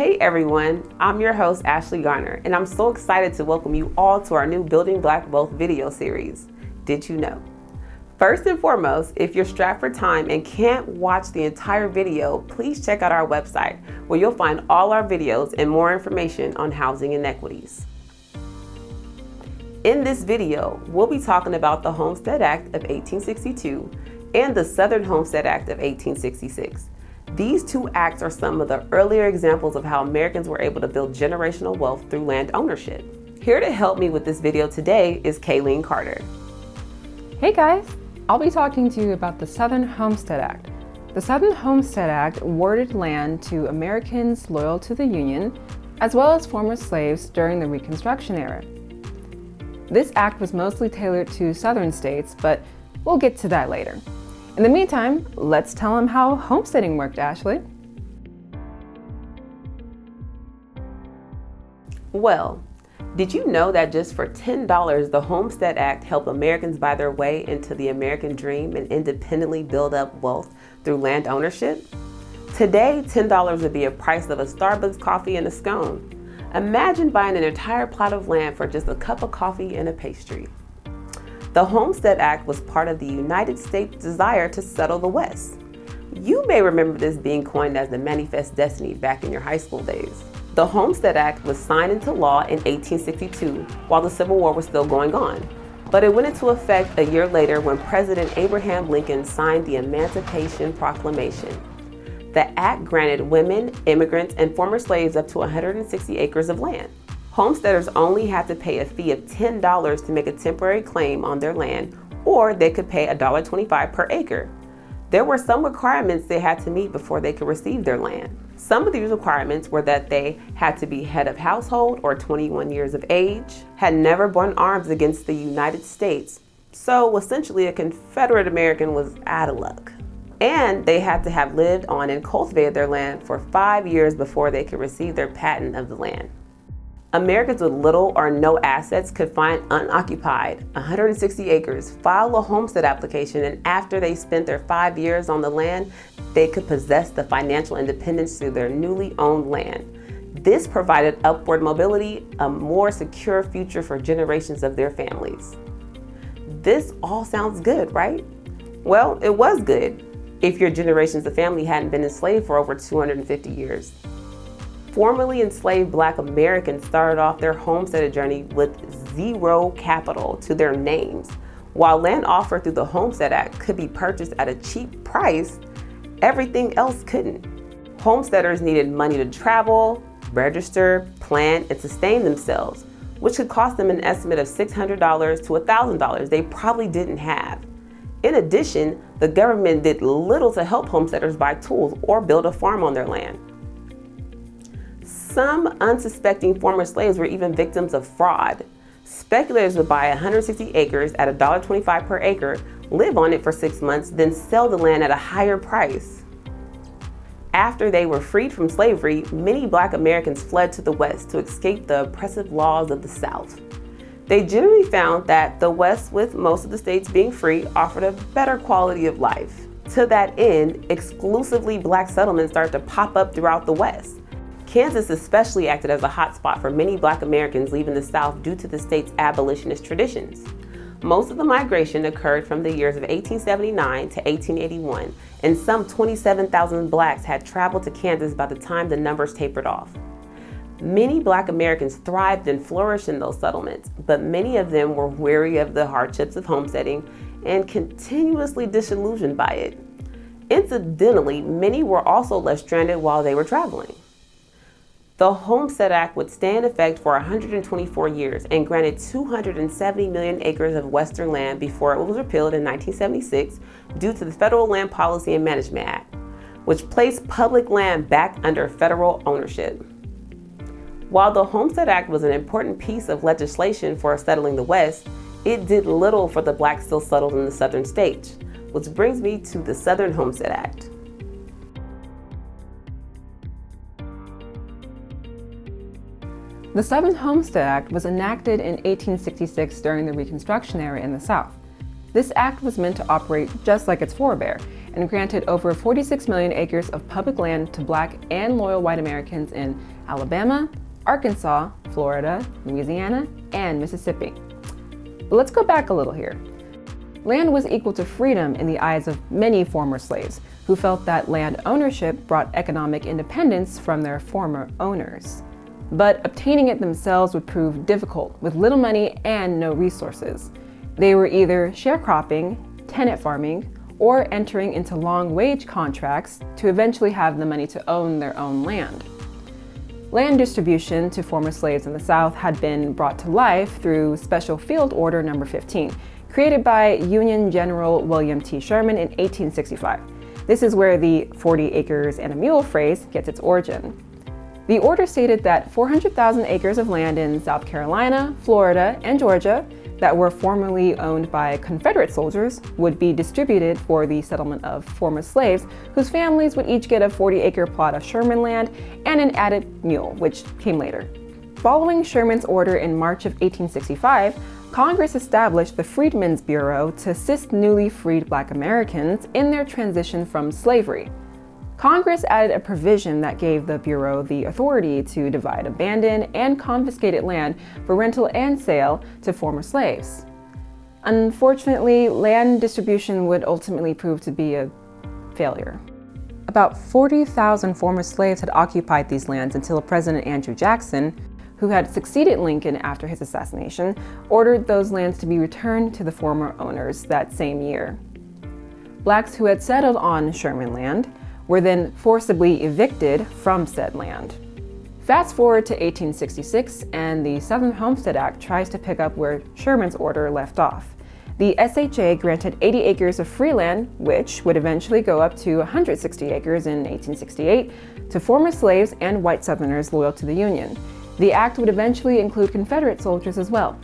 Hey everyone, I'm your host Ashley Garner, and I'm so excited to welcome you all to our new Building Black Wealth video series, Did You Know? First and foremost, if you're strapped for time and can't watch the entire video, please check out our website where you'll find all our videos and more information on housing inequities. In this video, we'll be talking about the Homestead Act of 1862 and the Southern Homestead Act of 1866. These two acts are some of the earlier examples of how Americans were able to build generational wealth through land ownership. Here to help me with this video today is Kayleen Carter. Hey guys, I'll be talking to you about the Southern Homestead Act. The Southern Homestead Act awarded land to Americans loyal to the Union, as well as former slaves during the Reconstruction era. This act was mostly tailored to Southern states, but we'll get to that later. In the meantime, let's tell them how homesteading worked, Ashley. Well, did you know that just for $10, the Homestead Act helped Americans buy their way into the American dream and independently build up wealth through land ownership? Today, $10 would be a price of a Starbucks coffee and a scone. Imagine buying an entire plot of land for just a cup of coffee and a pastry. The Homestead Act was part of the United States' desire to settle the West. You may remember this being coined as the Manifest Destiny back in your high school days. The Homestead Act was signed into law in 1862 while the Civil War was still going on, but it went into effect a year later when President Abraham Lincoln signed the Emancipation Proclamation. The act granted women, immigrants, and former slaves up to 160 acres of land. Homesteaders only had to pay a fee of $10 to make a temporary claim on their land, or they could pay $1.25 per acre. There were some requirements they had to meet before they could receive their land. Some of these requirements were that they had to be head of household or 21 years of age, had never borne arms against the United States, so essentially a Confederate American was out of luck. And they had to have lived on and cultivated their land for 5 years before they could receive their patent of the land. Americans with little or no assets could find unoccupied 160 acres, file a homestead application, and after they spent their 5 years on the land, they could possess the financial independence through their newly owned land. This provided upward mobility, a more secure future for generations of their families. This all sounds good, right? Well, it was good if your generations of family hadn't been enslaved for over 250 years. Formerly enslaved Black Americans started off their homesteaded journey with zero capital to their names. While land offered through the Homestead Act could be purchased at a cheap price, everything else couldn't. Homesteaders needed money to travel, register, plant, and sustain themselves, which could cost them an estimate of $600 to $1,000 they probably didn't have. In addition, the government did little to help homesteaders buy tools or build a farm on their land. Some unsuspecting former slaves were even victims of fraud. Speculators would buy 160 acres at $1.25 per acre, live on it for 6 months, then sell the land at a higher price. After they were freed from slavery, many Black Americans fled to the West to escape the oppressive laws of the South. They generally found that the West, with most of the states being free, offered a better quality of life. To that end, exclusively Black settlements started to pop up throughout the West. Kansas especially acted as a hotspot for many Black Americans leaving the South due to the state's abolitionist traditions. Most of the migration occurred from the years of 1879 to 1881, and some 27,000 Blacks had traveled to Kansas by the time the numbers tapered off. Many Black Americans thrived and flourished in those settlements, but many of them were weary of the hardships of homesteading and continuously disillusioned by it. Incidentally, many were also left stranded while they were traveling. The Homestead Act would stay in effect for 124 years and granted 270 million acres of Western land before it was repealed in 1976 due to the Federal Land Policy and Management Act, which placed public land back under federal ownership. While the Homestead Act was an important piece of legislation for settling the West, it did little for the Blacks still settled in the southern states, which brings me to the Southern Homestead Act. The Southern Homestead Act was enacted in 1866 during the Reconstruction era in the South. This act was meant to operate just like its forebear and granted over 46 million acres of public land to Black and loyal white Americans in Alabama, Arkansas, Florida, Louisiana, and Mississippi. But let's go back a little here. Land was equal to freedom in the eyes of many former slaves who felt that land ownership brought economic independence from their former owners. But obtaining it themselves would prove difficult with little money and no resources. They were either sharecropping, tenant farming, or entering into long wage contracts to eventually have the money to own their own land. Land distribution to former slaves in the South had been brought to life through Special Field Order No. 15, created by Union General William T. Sherman in 1865. This is where the 40 acres and a mule phrase gets its origin. The order stated that 400,000 acres of land in South Carolina, Florida, and Georgia that were formerly owned by Confederate soldiers would be distributed for the settlement of former slaves, whose families would each get a 40-acre plot of Sherman land and an added mule, which came later. Following Sherman's order in March of 1865, Congress established the Freedmen's Bureau to assist newly freed Black Americans in their transition from slavery. Congress added a provision that gave the Bureau the authority to divide abandoned and confiscated land for rental and sale to former slaves. Unfortunately, land distribution would ultimately prove to be a failure. About 40,000 former slaves had occupied these lands until President Andrew Jackson, who had succeeded Lincoln after his assassination, ordered those lands to be returned to the former owners that same year. Blacks who had settled on Sherman land were then forcibly evicted from said land. Fast forward to 1866, and the Southern Homestead Act tries to pick up where Sherman's order left off. The SHA granted 80 acres of free land, which would eventually go up to 160 acres in 1868, to former slaves and white Southerners loyal to the Union. The act would eventually include Confederate soldiers as well.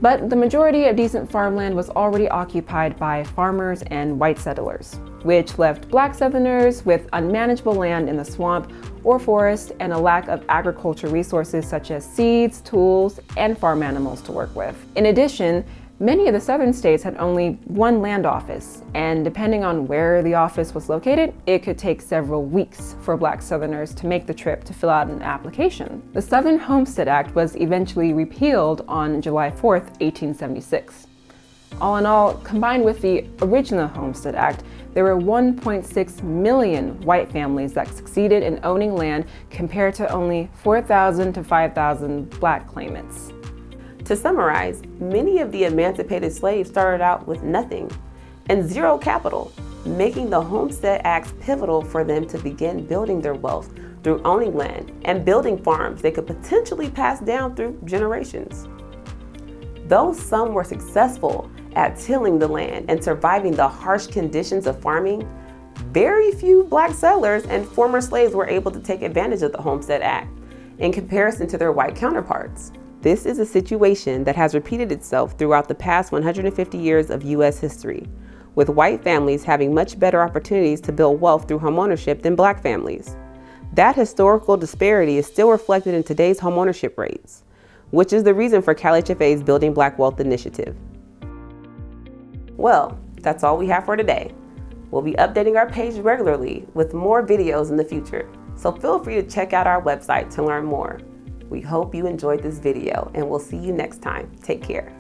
But the majority of decent farmland was already occupied by farmers and white settlers, which left Black Southerners with unmanageable land in the swamp or forest and a lack of agriculture resources such as seeds, tools, and farm animals to work with. In addition, many of the southern states had only one land office, and depending on where the office was located, it could take several weeks for Black Southerners to make the trip to fill out an application. The Southern Homestead Act was eventually repealed on July 4th, 1876. All in all, combined with the original Homestead Act, there were 1.6 million white families that succeeded in owning land compared to only 4,000 to 5,000 Black claimants. To summarize, many of the emancipated slaves started out with nothing and zero capital, making the Homestead Acts pivotal for them to begin building their wealth through owning land and building farms they could potentially pass down through generations. Though some were successful at tilling the land and surviving the harsh conditions of farming, very few Black settlers and former slaves were able to take advantage of the Homestead Act in comparison to their white counterparts. This is a situation that has repeated itself throughout the past 150 years of U.S. history, with white families having much better opportunities to build wealth through homeownership than Black families. That historical disparity is still reflected in today's homeownership rates, which is the reason for CalHFA's Building Black Wealth initiative. Well, that's all we have for today. We'll be updating our page regularly with more videos in the future, so feel free to check out our website to learn more. We hope you enjoyed this video, and we'll see you next time. Take care.